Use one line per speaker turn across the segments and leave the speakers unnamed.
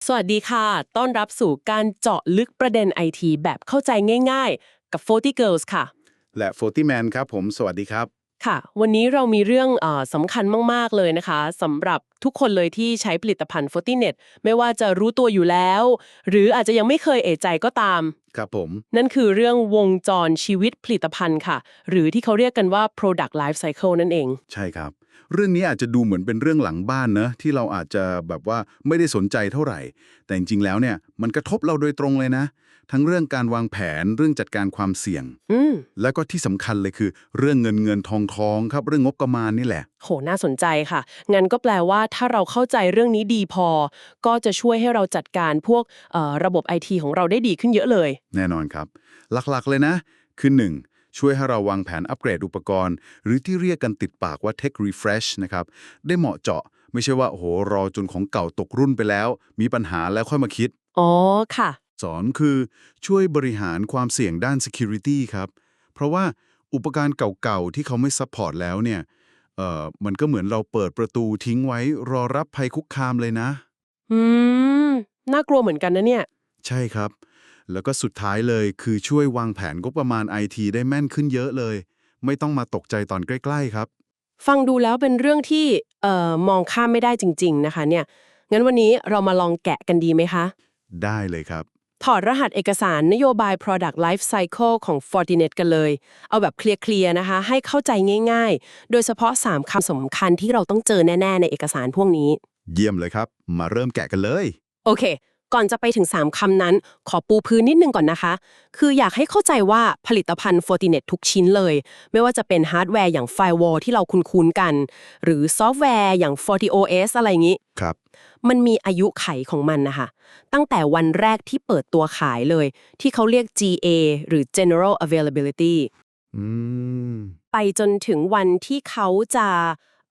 สวัสดีค่ะ ต้อนรับสู่การเจาะลึกประเด็นไอทีแบบเข้าใจง่ายๆ กับ40 Girls ค่ะ
และ40 Man ครับผมสวัสดีครับ
ค่ะ วันนี้เรามีเรื่องสำคัญมากๆเลยนะคะสำหรับทุกคนเลยที่ใช้ผลิตภัณฑ์40 Net ไม่ว่าจะรู้ตัวอยู่แล้ว หรืออาจจะยังไม่เคยเอะใจก็ตาม
ครับผม
นั่นคือเรื่องวงจรชีวิตผลิตภัณฑ์ค่ะ หรือที่เขาเรียกกันว่า product life cycle นั่นเอง
ใช่ครับเรื่องนี้อาจจะดูเหมือนเป็นเรื่องหลังบ้านเนอะที่เราอาจจะแบบว่าไม่ได้สนใจเท่าไหร่ แต่จริงๆแล้วเนี่ยมันกระทบเราโดยตรงเลยนะ ทั้งเรื่องการวางแผนเรื่องจัดการความเสี่ยง
อืม
แล้วก็ที่สำคัญเลยคือเรื่องเงินทองครับเรื่องงบประมาณนี่แหละ
โหน่าสนใจค่ะงั้นก็แปลว่าถ้าเราเข้าใจเรื่องนี้ดีพอ ก็จะช่วยให้เราจัดการพวกระบบไอทีของเราได้ดีขึ้นเยอะเลย
แน่นอนครับหลักๆเลยนะคือ 1. ช่วยให้เราวางแผนอัปเกรดอุปกรณ์หรือที่เรียกกันติดปากว่า Tech Refresh นะครับได้เหมาะเจาะไม่ใช่ว่าโอ้โหรอจนของเก่าตกรุ่นไปแล้วมีปัญหาแล้วค่อยมาคิด
อ๋อค่ะ
2คือช่วยบริหารความเสี่ยงด้าน Security ครับ เพราะว่าอุปกรณ์เก่าๆที่เขาไม่ซัพพอร์ตแล้วเนี่ยมันก็เหมือนเราเปิดประตูทิ้งไว้รอรับภัยคุกคามเลยนะ
อืมน่ากลัวเหมือนกันนะเนี่ย
ใช่ครับ แล้วก็สุดท้ายเลยคือช่วยวางแผนงบประมาณ IT ได้แม่นขึ้นเยอะเลย ไม่ต้องมาตกใจตอนใกล้ๆครับ
ฟังดูแล้วเป็นเรื่องที่มองข้ามไม่ได้จริงๆนะคะเนี่ยงั้นวันนี้เรามาลองแกะกันดีไหมคะ
ได้เลยครับ
ถอดรหัสเอกสารนโยบาย Product Life Cycle ของ Fortinet กันเลย เอาแบบเคลียร์ๆนะคะ ให้เข้าใจง่ายๆ โดยเฉพาะ3คำสำคัญที่เราต้องเจอแน่ๆในเอกสารพวกนี้
เยี่ยมเลยครับ มาเริ่มแกะกันเลย
โอเค ก่อนจะไปถึง3คำนั้น ขอปูพื้นนิดนึงก่อนนะคะ คืออยากให้เข้าใจว่าผลิตภัณฑ์ Fortinet ทุกชิ้นเลย ไม่ว่าจะเป็นฮาร์ดแวร์อย่าง Firewall ที่เราคุ้นๆกัน หรือซอฟต์แวร์อย่าง FortiOS อะไรอย่างนี้
ครับ
มันมีอายุไขของมันนะคะ ตั้งแต่วันแรกที่เปิดตัวขายเลย ที่เขาเรียก GA หรือ General Availability
อืม
ไปจนถึงวันที่เขาจะ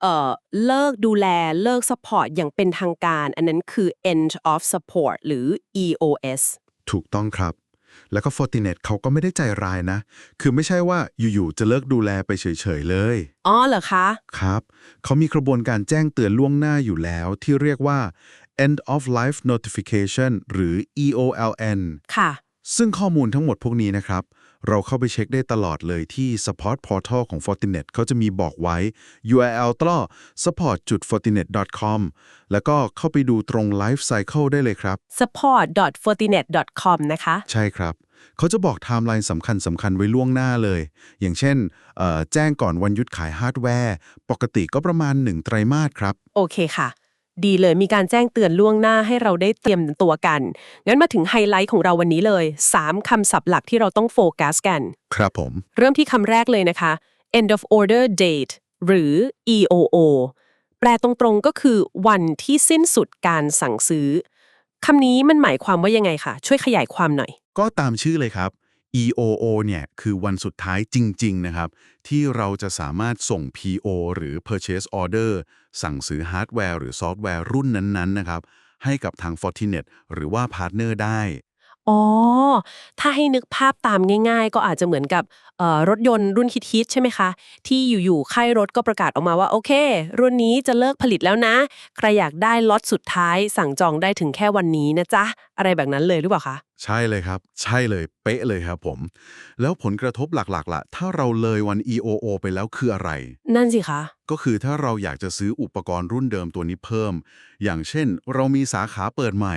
เอ่อเลิกดูแลเลิก support อย่างเป็นทางการ อันนั้นคือ end of support หรือ EOS
ถูกต้องครับ แล้วก็ Fortinet เขาก็ไม่ได้ใจร้ายนะ คือไม่ใช่ว่าอยู่ๆจะเลิกดูแลไปเฉยๆเลย
อ๋อเหรอคะ
ครับ เขามีกระบวนการแจ้งเตือนล่วงหน้าอยู่แล้วที่เรียกว่า end of life notification หรือ EOLN
ค่ะ
ซึ่งข้อมูลทั้งหมดพวกนี้นะครับ เราเข้าไปเช็คได้ตลอดเลยที่ Support Portal ของ Fortinet เขาจะมีบอกไว้ URL ต่อ support.fortinet.com แล้วก็เข้าไปดูตรง Life Cycle ได้เลยครับ
support.fortinet.com นะคะ
ใช่ครับ เขาจะบอกไทม์ไลน์สำคัญไว้ล่วงหน้าเลย อย่างเช่นแจ้งก่อนวันหยุดขายฮาร์ดแวร์ ปกติก็ประมาณ1ไตรมาสครับ
โอเคค่ะ ดีเลยมีการแจ้งเตือนล่วงหน้าให้เราได้เตรียมตัวกัน งั้นมาถึงไฮไลท์ของเราวันนี้เลย 3 คำศัพท์หลักที่เราต้องโฟกัสกัน
ครับผม
เริ่มที่คำแรกเลยนะคะ end of order date หรือ EOO แปลตรงๆก็คือวันที่สิ้นสุดการสั่งซื้อ คำนี้มันหมายความว่ายังไงคะช่วยขยายความหน่อย
ก็ตามชื่อเลยครับ EOO เนี่ยคือวันสุดท้ายจริงๆนะครับที่เราจะสามารถส่ง PO หรือ Purchase Order สั่งซื้อฮาร์ดแวร์หรือซอฟต์แวร์รุ่นนั้นๆนะครับให้กับทาง Fortinet หรือว่าพาร์ทเนอร์ได้
อ๋อ ถ้าให้นึกภาพตามง่ายๆ ก็อาจจะเหมือนกับรถยนต์รุ่นฮิตๆใช่ไหมคะ ที่อยู่ๆค่ายรถก็ประกาศออกมาว่าโอเค รุ่นนี้จะเลิกผลิตแล้วนะ ใครอยากได้ล็อตสุดท้ายสั่งจองได้ถึงแค่วันนี้นะจ๊ะ อะไรแบบนั้นเลยหรือเปล่าคะ
ใช่เลยครับ ใช่เลยเป๊ะเลยครับผม แล้วผลกระทบหลักๆล่ะถ้าเราเลยวัน EOO ไปแล้วคืออะไร
นั่นสิคะ
ก็คือถ้าเราอยากจะซื้ออุปกรณ์รุ่นเดิมตัวนี้เพิ่ม อย่างเช่นเรามีสาขาเปิดใหม่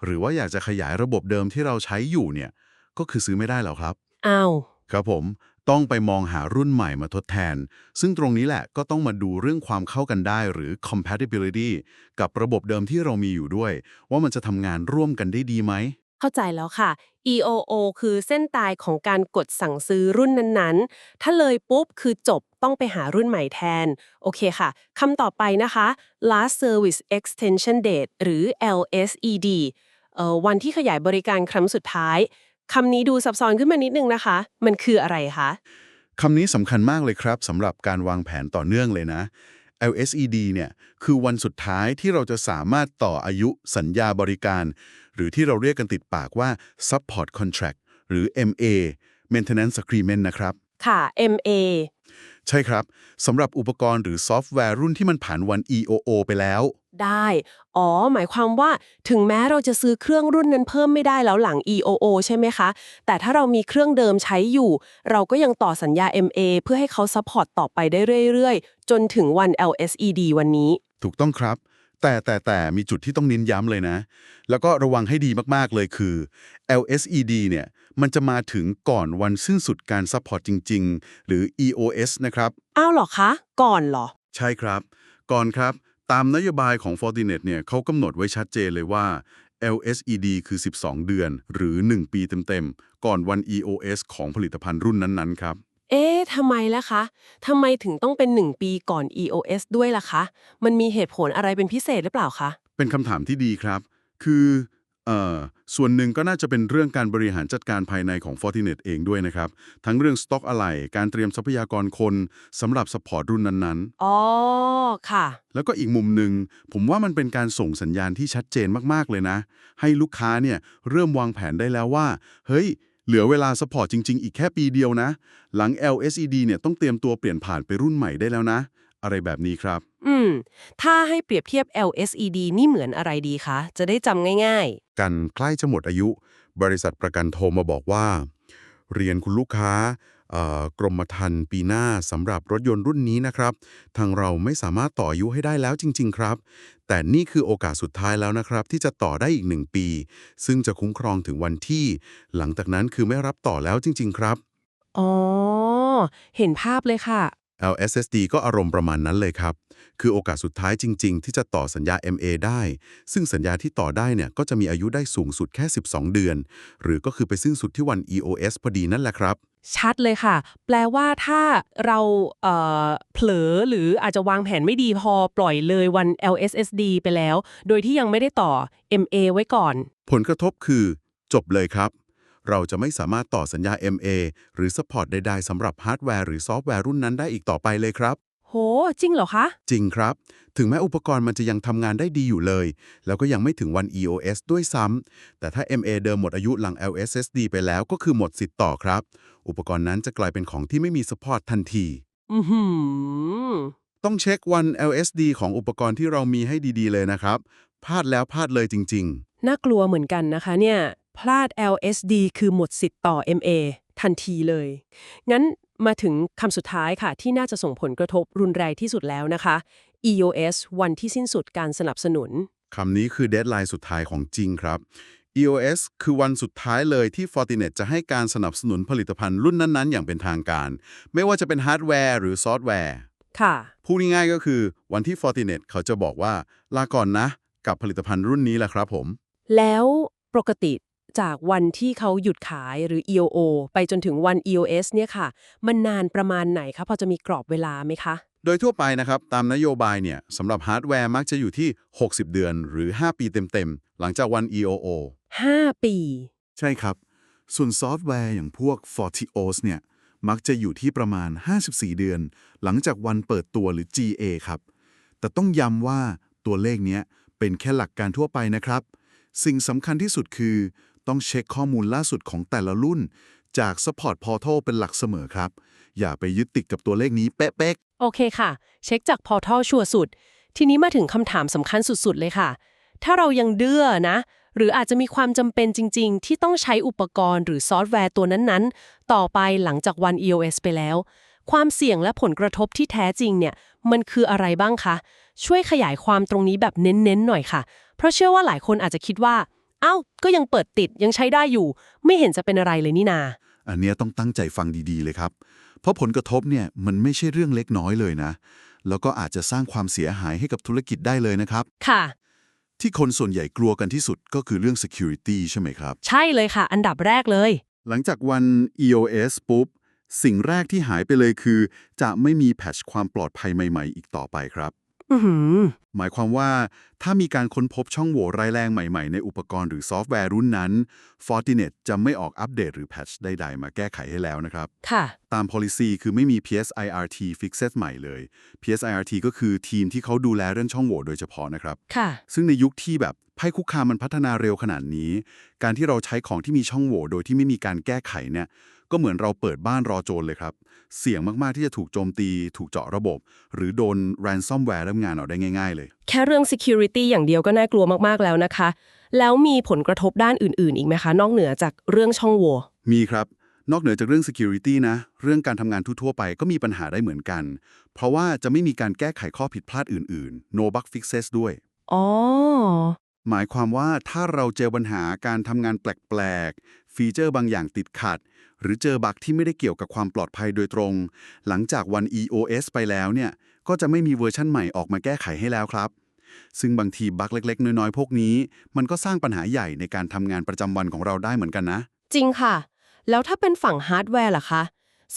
หรือว่าอยากจะขยายระบบเดิมที่เราใช้อยู่เนี่ย ก็คือซื้อไม่ได้แล้วครับ
อ้าว
ครับผมต้องไปมองหารุ่นใหม่มาทดแทน ซึ่งตรงนี้แหละก็ต้องมาดูเรื่องความเข้ากันได้หรือ compatibility กับระบบเดิมที่เรามีอยู่ด้วย ว่ามันจะทำงานร่วมกันได้ดีไหม
เข้าใจแล้วค่ะ EOO คือเส้นตายของการกดสั่งซื้อรุ่นนั้นๆ ถ้าเลยปุ๊บคือจบต้องไปหารุ่นใหม่แทน โอเคค่ะ คำต่อไปนะคะ Last Service Extension Date หรือ LSED วันที่ขยายบริการครั้งสุดท้าย คำนี้ดูซับซ้อนขึ้นมานิดนึงนะคะ มันคืออะไรคะ
คำนี้สำคัญมากเลยครับสำหรับการวางแผนต่อเนื่องเลยนะ LSED เนี่ยคือวันสุดท้ายที่เราจะสามารถต่ออายุสัญญาบริการ หรือที่เราเรียกกันติดปากว่า Support Contract หรือ MA Maintenance Agreement นะครับ
ค่ะ MA
ใช่ครับสำหรับอุปกรณ์หรือซอฟต์แวร์รุ่นที่มันผ่านวัน EOO ไปแล้ว
ได้หมายความว่าถึงแม้เราจะซื้อเครื่องรุ่นนั้นเพิ่มไม่ได้แล้วหลัง EOO ใช่ไหมคะแต่ถ้าเรามีเครื่องเดิมใช้อยู่เราก็ยังต่อสัญญา MA เพื่อให้เขาซัพพอร์ตต่อไปได้เรื่อยๆจนถึงวัน LSED วันนี้
ถูกต้องครับ แต่มีจุดที่ต้องเน้นย้ำเลยนะ แล้วก็ระวังให้ดีมากๆเลยคือ LSED เนี่ยมันจะมาถึงก่อนวันสิ้นสุดการซัพพอร์ตจริงๆ หรือ EOS นะครับ
อ้าวเหรอคะก่อนเหรอ
ใช่ครับ ก่อนครับ ตามนโยบายของ Fortinet เนี่ยเขากำหนดไว้ชัดเจนเลยว่า LSED คือ 12 เดือน หรือ 1 ปีเต็มๆ ก่อนวัน EOS ของผลิตภัณฑ์รุ่นนั้นๆ ครับ
ทำไมล่ะคะทำไมถึงต้องเป็น1 ปีก่อน EOS ด้วยล่ะคะมันมีเหตุผลอะไรเป็นพิเศษหรือเปล่าคะ
เป็นคำถามที่ดีครับ คือเอ่อส่วนหนึ่งก็น่าจะเป็นเรื่องการบริหารจัดการภายในของ Fortinet เองด้วยนะครับ ทั้งเรื่องสต็อกอะไหล่การเตรียมทรัพยากรคนสำหรับซัพพอร์ตรุ่นนั้น
อ๋อค่ะ
ๆ แล้วก็อีกมุมหนึ่งผมว่ามันเป็นการส่งสัญญาณที่ชัดเจนมากๆเลยนะ ให้ลูกค้าเนี่ยเริ่มวางแผนได้แล้วว่า เฮ้ย เหลือเวลาซัพพอร์ตจริงๆ อีกแค่ปีเดียวนะ หลัง LSED เนี่ยต้องเตรียมตัวเปลี่ยนผ่านไปรุ่นใหม่ได้แล้วนะ อะไรแบบนี้ครับ
อืมถ้าให้เปรียบเทียบ LSED นี่เหมือนอะไรดีคะจะได้จำง่าย
กันใกล้จะหมดอายุ บริษัทประกันโทรมาบอกว่า เรียนคุณลูกค้ากรมธรรม์ปีหน้าสำหรับรถยนต์รุ่นนี้นะครับ ทางเราไม่สามารถต่ออายุให้ได้แล้วจริงๆครับ แต่นี่คือโอกาสสุดท้ายแล้วนะครับ ที่จะต่อได้อีก1 ปี ซึ่งจะคุ้มครองถึงวันที่ หลังจากนั้นคือไม่รับต่อแล้วจริงๆครับ
ๆอ๋อเห็นภาพเลยค่ะ
LSSD ก็อารมณ์ประมาณนั้นเลยครับ คือโอกาสสุดท้ายจริงๆ ที่จะต่อสัญญา MA ได้ ซึ่งสัญญาที่ต่อได้เนี่ยก็จะมีอายุได้สูงสุดแค่ 12 เดือน หรือก็คือไปสิ้นสุดที่วัน EOS พอดีนั่นแหละครับ
ชัดเลยค่ะแปลว่าถ้าเราเผลอหรืออาจจะวางแผนไม่ดีพอปล่อยเลยวัน LSSD ไปแล้วโดยที่ยังไม่ได้ต่อ MA ไว้ก่อน
ผลกระทบคือจบเลยครับ เราจะไม่สามารถต่อสัญญา MA หรือ Support ใดๆสำหรับฮาร์ดแวร์หรือซอฟต์แวร์รุ่นนั้นได้อีกต่อไปเลยครับ
โหจริงเหรอคะ
จริงครับ ถึงแม้อุปกรณ์มันจะยังทำงานได้ดีอยู่เลย แล้วก็ยังไม่ถึงวัน EOS ด้วยซ้ำ แต่ถ้า MA เดิมหมดอายุหลัง LSSD ไปแล้วก็คือหมดสิทธิ์ต่อครับ อุปกรณ์นั้นจะกลายเป็นของที่ไม่มี support ทันที
อือหือ
ต้องเช็ควัน LSD ของอุปกรณ์ที่เรามีให้ดีๆเลยนะครับ พลาดแล้วพลาดเลยจริง
น่ากลัวเหมือนกันนะคะเนี่ยพลาด LSD คือหมดสิทธิ์ต่อ MA ทันทีเลย งั้นมาถึงคำสุดท้ายค่ะที่น่าจะส่งผลกระทบรุนแรงที่สุดแล้วนะคะ EOS วันที่สิ้นสุดการสนับสนุน
ๆ คำนี้คือ deadline สุดท้ายของจริงครับ EOS คือวันสุดท้ายเลยที่ Fortinet จะให้การสนับสนุนผลิตภัณฑ์รุ่นนั้นๆ อย่างเป็นทางการ ไม่ว่าจะเป็นฮาร์ดแวร์หรือซอฟต์แวร์
ค่ะ
พูดง่ายๆก็คือวันที่ Fortinet เขาจะบอกว่าลาก่อนนะกับผลิตภัณฑ์รุ่นนี้แหละครับผม
แล้วปกติจากวันที่เขาหยุดขายหรือ EOO ไปจนถึงวัน EOS เนี่ยค่ะ มันนานประมาณไหนคะพอจะมีกรอบเวลาไหมคะ
โดยทั่วไปนะครับตามนโยบายเนี่ยสำหรับฮาร์ดแวร์มักจะอยู่ที่ 60 เดือนหรือ 5 ปีเต็มๆ หลังจากวัน EOO
5 ปี
ใช่ครับ ส่วนซอฟต์แวร์อย่างพวก FortiOS เนี่ยมักจะอยู่ที่ประมาณ 54 เดือน หลังจากวันเปิดตัวหรือ GA ครับ แต่ต้องย้ำว่าตัวเลขเนี้ยเป็นแค่หลักการทั่วไปนะครับ สิ่งสำคัญที่สุดคือต้องเช็คข้อมูลล่าสุดของแต่ละรุ่น จาก Support Portal เป็นหลักเสมอครับ อย่าไปยึดติดกับตัวเลขนี้เป๊ะ
โอเคค่ะ เช็คจากพอร์ทัลชัวร์สุด ทีนี้มาถึงคำถามสำคัญสุดๆเลยค่ะ ถ้าเรายังดื้อนะ หรืออาจจะมีความจำเป็นจริงๆ ที่ต้องใช้อุปกรณ์หรือซอฟต์แวร์ตัวนั้นๆ ต่อไปหลังจากวัน EOS ไปแล้ว ความเสี่ยงและผลกระทบที่แท้จริงเนี่ย มันคืออะไรบ้างคะ ช่วยขยายความตรงนี้แบบเน้นๆหน่อยค่ะ เพราะเชื่อว่าหลายคนอาจจะคิดว่าเอ้าก็ยังเปิดติดยังใช้ได้อยู่ ไม่เห็นจะเป็นอะไรเลยนี่นา
ๆ อันเนี้ยต้องตั้งใจฟังดีๆเลยครับ เพราะผลกระทบเนี่ยมันไม่ใช่เรื่องเล็กน้อยเลยนะ แล้วก็อาจจะสร้างความเสียหายให้กับธุรกิจได้เลยนะครับ
ค่ะ
ที่คนส่วนใหญ่กลัวกันที่สุดก็คือเรื่อง security ใช่ไหมครับ
ใช่เลยค่ะ อันดับแรกเลย
หลังจากวัน EOS ปุ๊บ สิ่งแรกที่หายไปเลยคือ จะไม่มีแพทช์ความปลอดภัยใหม่ๆ อีกต่อไปครับ
อือหือ
หมายความว่าถ้ามีการค้นพบช่องโหว่ร้ายแรงใหม่ๆ ในอุปกรณ์หรือซอฟต์แวร์รุ่นนั้น Fortinet จะไม่ออกอัปเดตหรือแพทช์ใดๆ มาแก้ไขให้แล้วนะครับ
ค่ะ
ตาม policy คือไม่มี PSIRT fixes ใหม่เลย PSIRT ก็คือทีมที่เขาดูแลเรื่องช่องโหว่โดยเฉพาะนะครับ
ค่ะ
ซึ่งในยุคที่แบบภัยคุกคามมันพัฒนาเร็วขนาดนี้ การที่เราใช้ของที่มีช่องโหว่โดยที่ไม่มีการแก้ไขเนี่ย ก็เหมือนเราเปิดบ้านรอโจรเลยครับเสี่ยงมากๆที่จะถูกโจมตีถูกเจาะระบบ หรือโดน ransomware เล่นงานเอาได้ง่ายๆเลย
แค่เรื่อง security อย่างเดียวก็น่ากลัวมากๆแล้วนะคะแล้วมีผลกระทบด้านอื่นๆอีกไหมคะนอกเหนือจากเรื่องช่องโหว่
มีครับนอกเหนือจากเรื่อง security นะเรื่องการทำงานทั่วๆไปก็มีปัญหาได้เหมือนกันเพราะว่าจะไม่มีการแก้ไขข้อผิดพลาดอื่นๆ no bug fixes ด้วย
อ๋อ
หมายความว่าถ้าเราเจอปัญหาการทำงานแปลกๆฟีเจอร์บางอย่างติดขัดหรือเจอบั๊กที่ไม่ได้เกี่ยวกับความปลอดภัยโดยตรงหลังจากวัน EOS ไปแล้วเนี่ยก็จะไม่มีเวอร์ชั่นใหม่ออกมาแก้ไขให้แล้วครับซึ่งบางทีบั๊กเล็กๆน้อยๆพวกนี้มันก็สร้างปัญหาใหญ่ในการทำงานประจำวันของเราได้เหมือนกันนะ
จริงค่ะ แล้วถ้าเป็นฝั่งฮาร์ดแวร์ล่ะคะ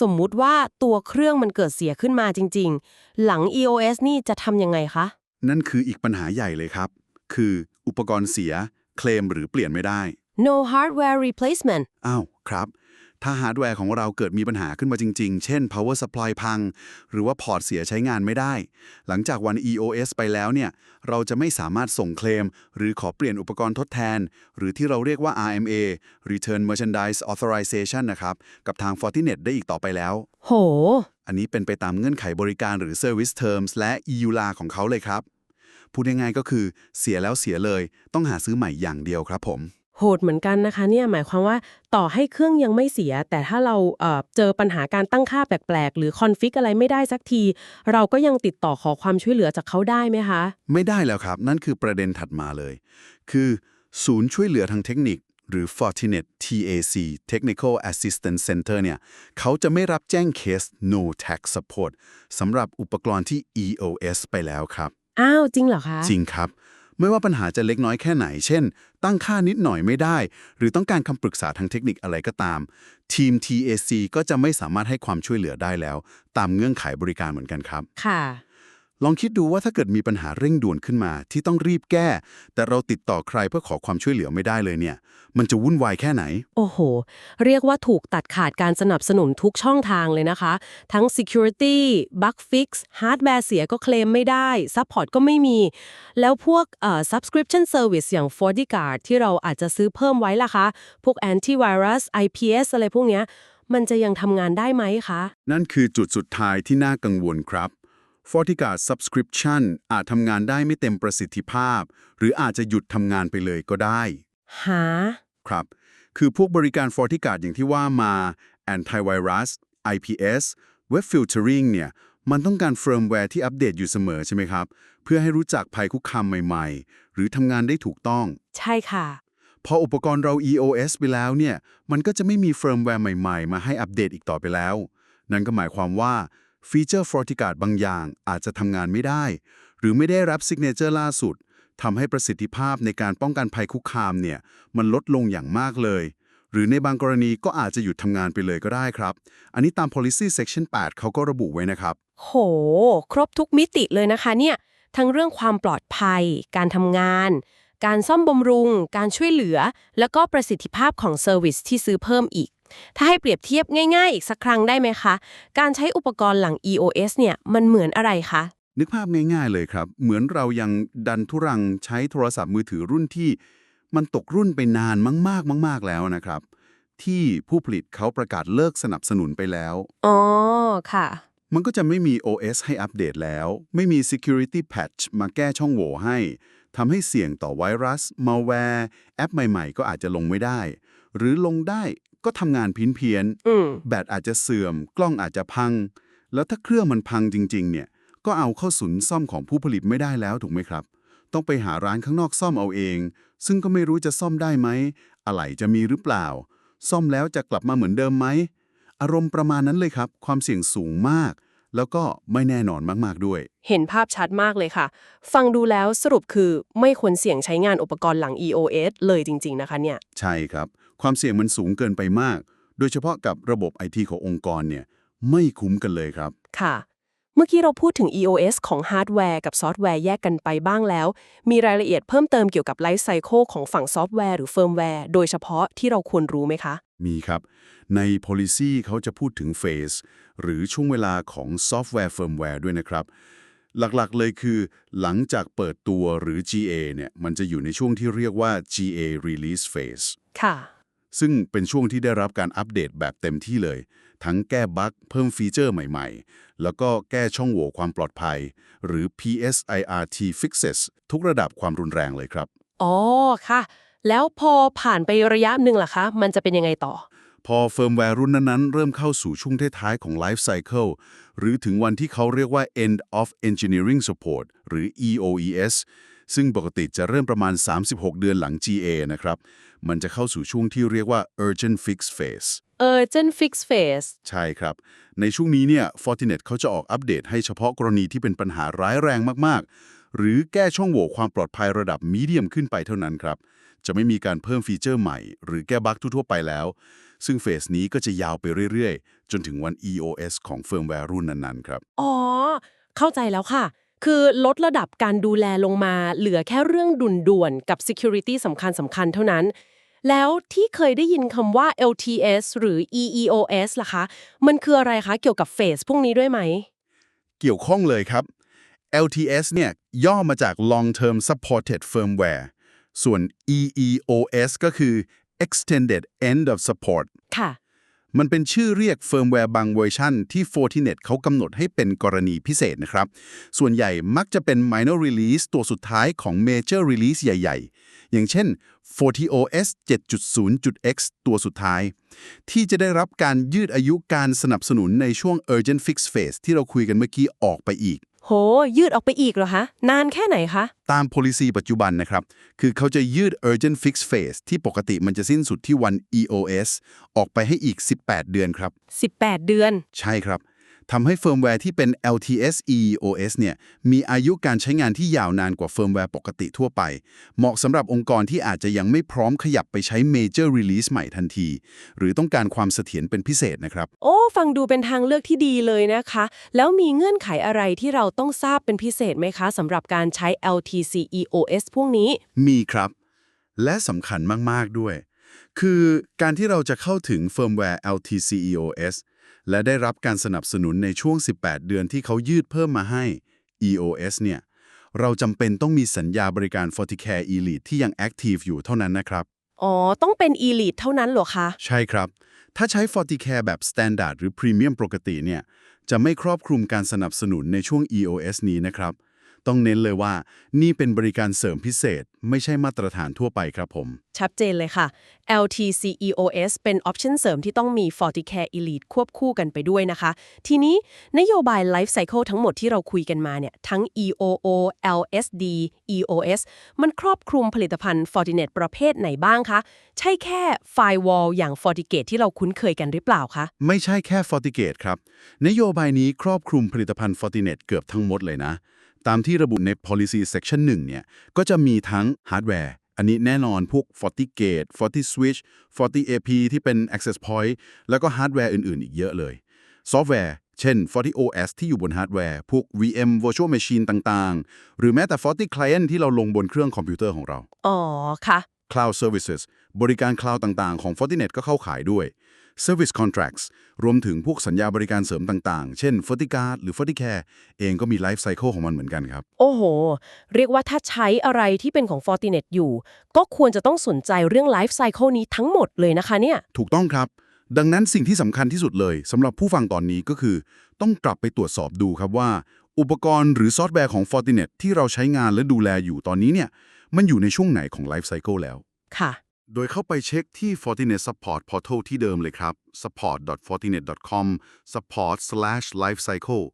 สมมุติว่าตัวเครื่องมันเกิดเสียขึ้นมาจริงๆ หลัง EOS นี่จะทำยังไงคะ
นั่นคืออีกปัญหาใหญ่เลยครับ คืออุปกรณ์เสียเคลมหรือเปลี่ยนไม่ได้
no hardware replacement
อ้าวครับ ถ้าฮาร์ดแวร์ของเราเกิดมีปัญหาขึ้นมาจริงๆ เช่น power supply พัง หรือว่าพอร์ตเสียใช้งานไม่ได้ หลังจากวัน EOS ไปแล้วเนี่ย เราจะไม่สามารถส่งเคลม หรือขอเปลี่ยนอุปกรณ์ทดแทน หรือที่เราเรียกว่า RMA Return Merchandise Authorization นะครับ กับทาง Fortinet ได้อีกต่อไปแล้ว
โห
อันนี้เป็นไปตามเงื่อนไขบริการหรือ Service Terms และ EULA ของเขาเลยครับ พูดง่ายๆก็คือเสียแล้วเสียเลย ต้องหาซื้อใหม่อย่างเดียวครับผม
โหดเหมือนกันนะคะเนี่ยหมายความว่าต่อให้เครื่องยังไม่เสีย แต่ถ้าเราเจอปัญหาการตั้งค่าแปลกๆ หรือคอนฟิกอะไรไม่ได้สักที เราก็ยังติดต่อขอความช่วยเหลือจากเขาได้ไหมคะ
ไม่ได้แล้วครับ นั่นคือประเด็นถัดมาเลย คือศูนย์ช่วยเหลือทางเทคนิค หรือ Fortinet TAC Technical Assistance Center เนี่ยเขาจะไม่รับแจ้งเคส No Tech Support สำหรับอุปกรณ์ที่ EOS ไปแล้วครับ
อ้าวจริงเหรอคะ
จริงครับ ไม่ว่าปัญหาจะเล็กน้อยแค่ไหน เช่น ตั้งค่านิดหน่อยไม่ได้ หรือต้องการคำปรึกษาทางเทคนิคอะไรก็ตาม ทีม TAC ก็จะไม่สามารถให้ความช่วยเหลือได้แล้ว ตามเงื่อนไขบริการเหมือนกันครับ
ค่ะ
ลองคิดดูว่าถ้าเกิดมีปัญหาเร่งด่วนขึ้นมาที่ต้องรีบแก้ แต่เราติดต่อใครเพื่อขอความช่วยเหลือไม่ได้เลยเนี่ย มันจะวุ่นวายแค่ไหน
โอ้โห เรียกว่าถูกตัดขาดการสนับสนุนทุกช่องทางเลยนะคะ ทั้ง security bug fix hardware เสียก็เคลมไม่ได้ support ก็ไม่มี แล้วพวกsubscription service อย่าง FortiGuard ที่เราอาจจะซื้อเพิ่มไว้ล่ะคะ พวก antivirus IPS อะไรพวกเนี้ย มันจะยังทำงานได้ไหมคะ
นั่นคือจุดสุดท้ายที่น่ากังวลครับ FortiGuard Subscription อาจทำงานได้ไม่เต็มประสิทธิภาพ หรืออาจจะหยุดทำงานไปเลยก็ได้
หา
ครับ คือพวกบริการ FortiGuard อย่างที่ว่ามา Antivirus IPS Web Filtering เนี่ยมันต้องการเฟิร์มแวร์ที่อัปเดตอยู่เสมอใช่ไหมครับ เพื่อให้รู้จักภัยคุกคามใหม่ๆ หรือทำงานได้ถูกต้อง
ใช่ค่ะ
พออุปกรณ์เรา EOS ไปแล้วเนี่ย มันก็จะไม่มีเฟิร์มแวร์ใหม่ๆ มาให้อัปเดตอีกต่อไปแล้ว นั่นก็หมายความว่าฟีเจอร์ FortiGuard บางอย่างอาจจะทำงานไม่ได้ หรือไม่ได้รับซิกเนเจอร์ล่าสุด ทำให้ประสิทธิภาพในการป้องกันภัยคุกคามเนี่ย มันลดลงอย่างมากเลย หรือในบางกรณีก็อาจจะหยุดทำงานไปเลยก็ได้ครับ อันนี้ตาม policy section 8 เขาก็ระบุไว้นะครับ
โห ครบทุกมิติเลยนะคะเนี่ย ทั้งเรื่องความปลอดภัย การทำงาน การซ่อมบำรุง การช่วยเหลือ แล้วก็ประสิทธิภาพของเซอร์วิสที่ซื้อเพิ่มอีก ถ้าให้เปรียบเทียบง่ายๆอีกสักครั้งได้ไหมคะ การใช้อุปกรณ์หลัง EOS เนี่ย มันเหมือนอะไรคะ
นึกภาพง่ายๆเลยครับ เหมือนเรายังดันทุรังใช้โทรศัพท์มือถือรุ่นที่มันตกรุ่นไปนานมากๆมากๆแล้วนะครับ ที่ผู้ผลิตเขาประกาศเลิกสนับสนุนไปแล้ว
อ๋อ ค่ะ
มันก็จะไม่มี OS ให้อัปเดตแล้ว ไม่มี Security Patch มาแก้ช่องโหว่ให้ ทำให้เสี่ยงต่อไวรัส malware แอปใหม่ๆ ก็อาจจะลงไม่ได้ หรือลงได้ก็ทำงานเพี้ยน
อืม
แบตอาจจะเสื่อม กล้องอาจจะพัง แล้วถ้าเครื่องมันพังจริงๆ เนี่ย ก็เอาเข้าศูนย์ซ่อมของผู้ผลิตไม่ได้แล้วถูกไหมครับ ต้องไปหาร้านข้างนอกซ่อมเอาเอง ซึ่งก็ไม่รู้จะซ่อมได้ไหม อะไหล่จะมีหรือเปล่า ซ่อมแล้วจะกลับมาเหมือนเดิมไหม อารมณ์ประมาณนั้นเลยครับ ความเสี่ยงสูงมาก แล้วก็ไม่แน่นอนมากๆด้วย
เห็นภาพชัดมากเลยค่ะ ฟังดูแล้วสรุปคือไม่ควรเสี่ยงใช้งานอุปกรณ์หลัง EOS เลยจริงๆนะคะเนี่ย
ใช่ครับ ความเสี่ยงมันสูงเกินไปมาก โดยเฉพาะกับระบบไอทีขององค์กรเนี่ยไม่คุ้มกันเลยครับ
ค่ะ เมื่อกี้เราพูดถึง EOS ของฮาร์ดแวร์กับซอฟต์แวร์แยกกันไปบ้างแล้ว มีรายละเอียดเพิ่มเติมเกี่ยวกับไลฟ์ไซเคิลของฝั่งซอฟต์แวร์หรือเฟิร์มแวร์โดยเฉพาะที่เราควรรู้ไหมคะ
มีครับ ใน policy เขาจะพูดถึง phase หรือช่วงเวลาของซอฟต์แวร์เฟิร์มแวร์ด้วยนะครับ หลักๆเลยคือหลังจากเปิดตัวหรือ GA เนี่ยมันจะอยู่ในช่วงที่เรียกว่า GA release phase
ค่ะ
ซึ่งเป็นช่วงที่ได้รับการอัปเดตแบบเต็มที่เลย ทั้งแก้บั๊กเพิ่มฟีเจอร์ใหม่ๆ แล้วก็แก้ช่องโหว่ความปลอดภัย หรือ PSIRT fixes ทุกระดับความรุนแรงเลยครับ
อ๋อค่ะแล้วพอผ่านไประยะหนึ่งล่ะคะมันจะเป็นยังไงต่อ
พอเฟิร์มแวร์รุ่นนั้นๆเริ่มเข้าสู่ช่วงท้ายๆของ Life Cycle หรือถึงวันที่เขาเรียกว่า End of Engineering Support หรือ EOES ซึ่งปกติจะเริ่มประมาณ 36 เดือนหลัง GA นะครับ มันจะเข้าสู่ช่วงที่เรียกว่า Urgent Fix Phase
Urgent Fix Phase
ใช่ครับ ในช่วงนี้เนี่ย Fortinet เขาจะออกอัปเดตให้เฉพาะกรณีที่เป็นปัญหาร้ายแรงมากๆ หรือแก้ช่องโหว่ความปลอดภัยระดับมีเดียมขึ้นไปเท่านั้นครับ จะไม่มีการเพิ่มฟีเจอร์ใหม่ หรือแก้บั๊กทั่วๆไปแล้ว ซึ่งเฟสนี้ก็จะยาวไปเรื่อยๆ จนถึงวัน EOS ของเฟิร์มแวร์รุ่นนั้นๆ ครับ
อ๋อเข้าใจแล้วค่ะคือลดระดับการดูแลลงมาเหลือแค่เรื่องด่วนๆกับ Security สำคัญเท่านั้นแล้วที่เคยได้ยินคำว่า LTS หรือ EEOS ล่ะคะมันคืออะไรคะเกี่ยวกับเฟสพวกนี้ด้วยไหม
เกี่ยวข้องเลยครับ LTS เนี่ยย่อมาจาก Long Term Supported Firmware ส่วน EEOS ก็คือ Extended End of Support
ค่ะ
มันเป็นชื่อเรียกเฟิร์มแวร์บางเวอร์ชันที่ Fortinet เขากำหนดให้เป็นกรณีพิเศษนะครับ ส่วนใหญ่มักจะเป็น Minor Release ตัวสุดท้ายของ Major Release ใหญ่ๆ อย่างเช่น FortiOS 7.0.x ตัวสุดท้าย ที่จะได้รับการยืดอายุการสนับสนุนในช่วง Urgent Fix Phase ที่เราคุยกันเมื่อกี้ออกไปอีก
โหยืดออกไปอีกเหรอคะนานแค่ไหนคะ
ตาม policy ปัจจุบันนะครับ คือเขาจะยืด urgent fix phase ที่ปกติมันจะสิ้นสุดที่วัน EOS ออกไปให้อีก 18 เดือนครับ
18 เดือน
ใช่ครับ ทำให้เฟิร์มแวร์ที่เป็น LTS EOS เนี่ย มีอายุการใช้งานที่ยาวนานกว่าเฟิร์มแวร์ปกติทั่วไป เหมาะสำหรับองค์กรที่อาจจะยังไม่พร้อมขยับไปใช้ Major Release ใหม่ทันที หรือต้องการความเสถียรเป็นพิเศษนะครับ
โอ้ฟังดูเป็นทางเลือกที่ดีเลยนะคะ แล้วมีเงื่อนไขอะไรที่เราต้องทราบเป็นพิเศษไหมคะสำหรับการใช้ LTC EOS พวกนี้
มีครับ และสำคัญมาก ๆ ด้วย คือการที่เราจะเข้าถึงเฟิร์มแวร์ LTCEOS และได้รับการสนับสนุนในช่วง 18 เดือนที่เขายืดเพิ่มมาให้ EOS เนี่ย เราจำเป็นต้องมีสัญญาบริการ FortiCare Elite ที่ยัง Active อยู่เท่านั้นนะครับ
อ๋อ ต้องเป็น Elite เท่านั้นเหรอคะ
ใช่ครับ ถ้าใช้ FortiCare แบบ Standard หรือ Premium ปกติเนี่ยจะไม่ครอบคลุมการสนับสนุนในช่วง EOS นี้นะครับ ต้องเน้นเลยว่านี่เป็นบริการเสริมพิเศษไม่ใช่มาตรฐานทั่วไปครับผม
ชัดเจนเลยค่ะ LTC EOS เป็นออปชันเสริมที่ต้องมี FortiCare Elite ควบคู่กันไปด้วยนะคะ ทีนี้นโยบาย Life Cycle ทั้งหมดที่เราคุยกันมาเนี่ย ทั้ง EOO LSD EOS มันครอบคลุมผลิตภัณฑ์ Fortinet ประเภทไหนบ้างคะ ใช่แค่ Firewall อย่าง FortiGate ที่เราคุ้นเคยกันหรือเปล่าคะ
ไม่ใช่แค่ FortiGate ครับ นโยบายนี้ครอบคลุมผลิตภัณฑ์ Fortinet เกือบทั้งหมดเลยนะ ตามที่ระบุใน Policy Section 1 เนี่ย ก็จะมีทั้งฮาร์ดแวร์ อันนี้แน่นอนพวก FortiGate FortiSwitch FortiAP ที่เป็น Access Point แล้วก็ฮาร์ดแวร์อื่นๆ อีกเยอะเลย ซอฟต์แวร์ เช่น FortiOS ที่อยู่บนฮาร์ดแวร์ พวก VM Virtual Machine ต่างๆ หรือแม้แต่ FortiClient ที่เราลงบนเครื่องคอมพิวเตอร์ของเรา
อ๋อค่ะ
Cloud Services บริการ Cloud ต่างๆ ของ Fortinet ก็เข้าขายด้วย Service Contracts รวมถึงพวกสัญญาบริการเสริมต่างๆ เช่น FortiGuard หรือ FortiCare เองก็มี Life Cycle ของมันเหมือนกันครับ
โอ้โห เรียกว่าถ้าใช้อะไรที่เป็นของ Fortinet อยู่ ก็ควรจะต้องสนใจเรื่อง Life Cycle นี้ทั้งหมดเลยนะคะเนี่ย
ถูกต้องครับ ดังนั้นสิ่งที่สำคัญที่สุดเลยสำหรับผู้ฟังตอนนี้ก็คือ ต้องกลับไปตรวจสอบดูครับว่า อุปกรณ์หรือซอฟต์แวร์ของ Fortinet ที่เราใช้งานและดูแลอยู่ตอนนี้เนี่ยมันอยู่ในช่วงไหนของ Life Cycle แล้ว
ค่ะ
โดยเข้าไปเช็คที่ Fortinet Support Portal ที่เดิมเลยครับ support.fortinet.com support/lifecycle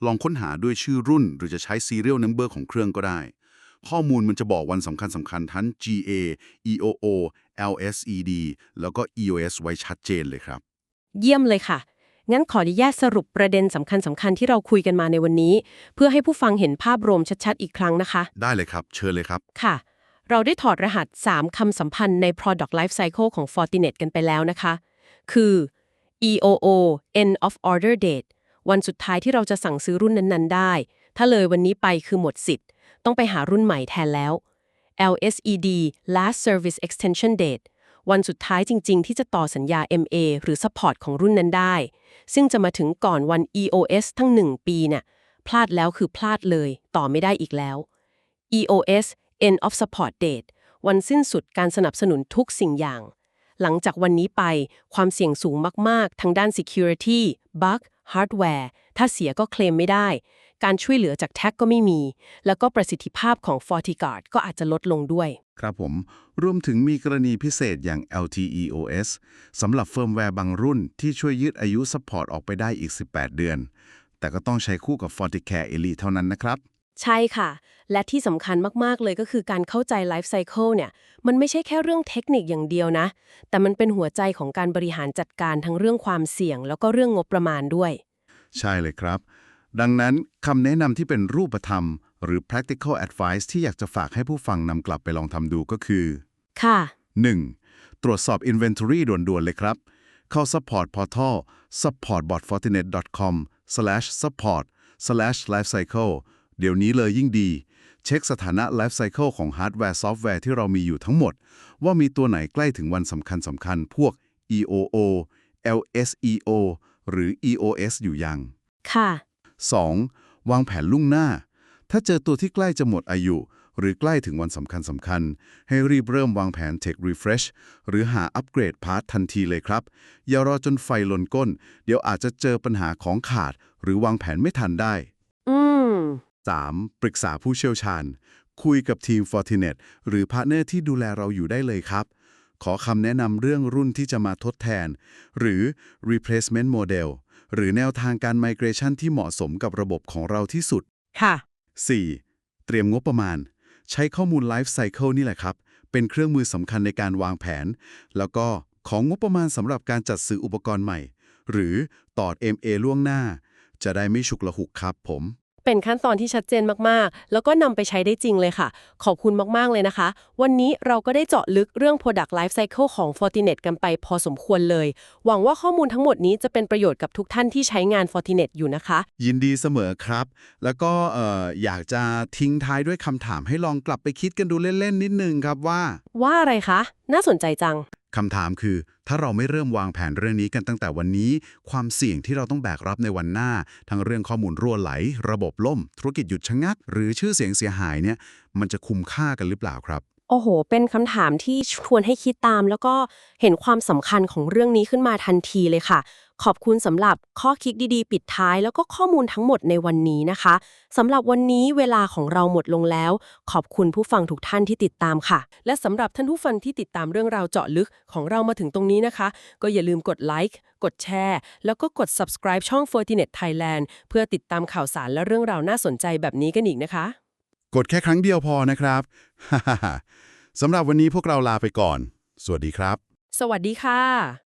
ลองค้นหาด้วยชื่อรุ่นหรือจะใช้ serial number ของเครื่องก็ได้ ข้อมูลมันจะบอกวันสำคัญทั้ง GA EOO LSED แล้วก็ EOS ไว้ชัดเจนเลยครับ
เยี่ยมเลยค่ะ งั้นขออนุญาตสรุปประเด็นสำคัญที่เราคุยกันมาในวันนี้ เพื่อให้ผู้ฟังเห็นภาพรวมชัดๆอีกครั้งนะคะ
ได้เลยครับ เชิญเลยครับ
ค่ะ เราได้ถอดรหัส 3 คำสัมพันธ์ใน Product Life Cycle ของ Fortinet กันไปแล้วนะคะ คือ EOO End of Order Date วันสุดท้ายที่เราจะสั่งซื้อรุ่นนั้นๆได้ ถ้าเลยวันนี้ไปคือหมดสิทธิ์ ต้องไปหารุ่นใหม่แทนแล้ว LSED Last Service Extension Date วันสุดท้ายจริงๆ ที่จะต่อสัญญา MA หรือ Support ของรุ่นนั้นได้ ซึ่งจะมาถึงก่อนวัน EOS ทั้ง 1 ปีน่ะพลาดแล้วคือพลาดเลย ต่อไม่ได้อีกแล้ว EOS End of Support Date วันสิ้นสุดการสนับสนุนทุกสิ่งอย่าง หลังจากวันนี้ไปความเสี่ยงสูงมากๆทางด้าน security bug hardware ถ้าเสียก็เคลมไม่ได้การช่วยเหลือจากแท็กก็ไม่มีแล้วก็ประสิทธิภาพของ FortiGuard ก็อาจจะลดลงด้วย
ครับผมรวมถึงมีกรณีพิเศษอย่าง LTEOS สำหรับเฟิร์มแวร์บางรุ่นที่ช่วยยืดอายุซัพพอร์ตออกไปได้อีก 18 เดือน แต่ก็ต้องใช้คู่กับ FortiCare Elite เท่านั้นนะครับ
ใช่ค่ะ และที่สำคัญมากๆเลยก็คือการเข้าใจ Life Cycle เนี่ยมันไม่ใช่แค่เรื่องเทคนิคอย่างเดียวนะ แต่มันเป็นหัวใจของการบริหารจัดการทั้งเรื่องความเสี่ยงแล้วก็เรื่องงบประมาณด้วย
ใช่เลยครับ ดังนั้นคำแนะนำที่เป็นรูปธรรม หรือ practical advice ที่อยากจะฝากให้ผู้ฟังนำกลับไปลองทำดูก็คือ
ค่ะ
1. ตรวจสอบ inventory ด่วนๆเลยครับ เข้า support portal support.fortinet.com/support/lifecycle เดี๋ยวนี้เลยยิ่งดี เช็คสถานะ lifecycle ของฮาร์ดแวร์ซอฟต์แวร์ที่เรามีอยู่ทั้งหมด ว่ามีตัวไหนใกล้ถึงวันสำคัญพวก EOO LSEO หรือ EOS อยู่ยัง
ค่ะ
2. วางแผนล่วงหน้า ถ้าเจอตัวที่ใกล้จะหมดอายุ หรือใกล้ถึงวันสำคัญให้รีบเริ่มวางแผน Tech Refresh หรือหาอัปเกรดพาร์ททันทีเลยครับ อย่ารอจนไฟลนก้น เดี๋ยวอาจจะเจอปัญหาของขาด หรือวางแผนไม่ทันได้
อืม
3. ปรึกษาผู้เชี่ยวชาญ คุยกับทีม Fortinet หรือพาร์ทเนอร์ที่ดูแลเราอยู่ได้เลยครับ ขอคำแนะนำเรื่องรุ่นที่จะมาทดแทน หรือ replacement model หรือแนวทางการ migration ที่เหมาะสมกับระบบของเราที่สุด
ค่ะ
4. เตรียมงบประมาณ ใช้ข้อมูล Life Cycle นี่แหละครับ เป็นเครื่องมือสำคัญในการวางแผน แล้วก็ของงบประมาณสำหรับการจัดซื้ออุปกรณ์ใหม่ หรือต่อ MA ล่วงหน้า จะได้ไม่ฉุกละหุกครับผม
เป็นขั้นตอนที่ชัดเจนมากๆ แล้วก็นำไปใช้ได้จริงเลยค่ะ ขอบคุณมากๆเลยนะคะ วันนี้เราก็ได้เจาะลึกเรื่อง Product Life Cycle ของ Fortinet กันไปพอสมควรเลย หวังว่าข้อมูลทั้งหมดนี้จะเป็นประโยชน์กับทุกท่านที่ใช้งาน Fortinet อยู่นะคะ
ยินดีเสมอครับ แล้วก็อยากจะทิ้งท้ายด้วยคำถามให้ลองกลับไปคิดกันดูเล่นๆนิดนึงครับว่า
ว่าอะไรคะ น่าสนใจจัง
คำถามคือถ้าเราไม่เริ่มวางแผนเรื่องนี้กันตั้งแต่วันนี้ ความเสี่ยงที่เราต้องแบกรับในวันหน้า ทั้งเรื่องข้อมูลรั่วไหล ระบบล่ม ธุรกิจหยุดชะงัก หรือชื่อเสียงเสียหายเนี่ยมันจะคุ้มค่ากันหรือเปล่าครับ
โอ้โห เป็นคำถามที่ชวนให้คิดตาม แล้วก็เห็นความสำคัญของเรื่องนี้ขึ้นมาทันทีเลยค่ะ ขอบคุณสำหรับข้อคิดดีๆ ปิดท้าย แล้วก็ข้อมูลทั้งหมดในวันนี้นะคะสำหรับวันนี้เวลาของเราหมดลงแล้ว ขอบคุณผู้ฟังทุกท่านที่ติดตามค่ะ และสำหรับท่านผู้ฟังที่ติดตามเรื่องราวเจาะลึกของเรามาถึงตรงนี้นะคะ ก็อย่าลืมกดไลค์กดแชร์แล้วก็กด subscribe ช่อง Fortinet Thailand เพื่อติดตามข่าวสารและเรื่องราวน่าสนใจแบบนี้กันอีกนะคะ
กดแค่ครั้งเดียวพอนะครับ สำหรับวันนี้พวกเราลาไปก่อน สวัสดีครับ
สวัสดีค่ะ